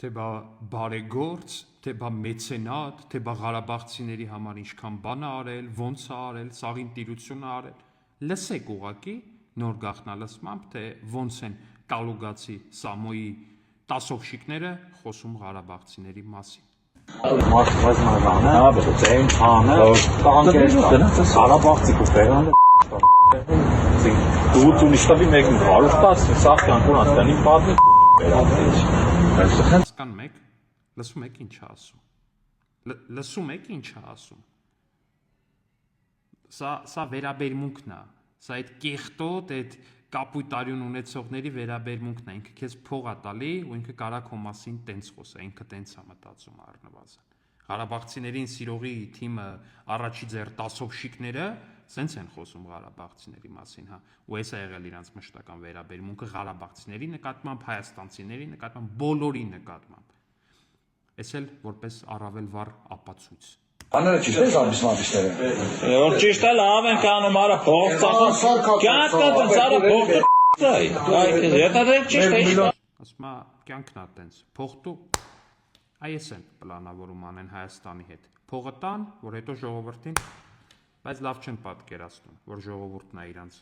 թե բա բարեգործ, թե բա մեծենատ, թե բա Ղարաբաղցիների համար ինչքան բան է արել, ոնց է արել, սաղին տիրություն է արել։ Լսեք ուղակի նոր գաղտնալսմամբ, թե ոնց են Կալուգացի Սամոյի տասովշիկները խոսում Ղարաբաղցիների մասին։ Հասկանում եք, լսում եք ինչ է ասում։ Լսում եք ինչ է ասում։ Սա վերաբերմունքն է, սա այդ կեղտոտ, այդ կապույտ արյուն ունեցողների վերաբերմունքն է, ինքը քեզ փող է տալի ու ինքը կարա քո մասին տենց խոսա, ինքը տենց է մտածում առնվազն։ Ղարաբաղցիներին սիրողի թիմը առաջի ձեռ տասովշիկները սենց են խոսում Ղարաբաղցիների մասին, հա, ու էս է եղել իրանց մշտական վերաբերմունքը Ղարաբաղցիների նկատմամբ, հայաստանցիների նկատմամբ, բոլորի նկատմամբ։ Էս էլ որպես առավել վառ ապացույց։ Աները ճիշտ է զամիսմատիչները։ Որ ճիշտ է լավ ենք անում, արա փող ծախս։ Կյանքն է ծառը փող ծայ։ Եթե դե ճիշտ է։ Ասում է կյանքն է տենց, փող տու։ Այս են պլանավորում անեն Հայաստանի հետ։ Փողը տան, որ հետո ժողովրդին, բայց լավ չեն պատկերացնում, որ ժողովուրդն է իրանց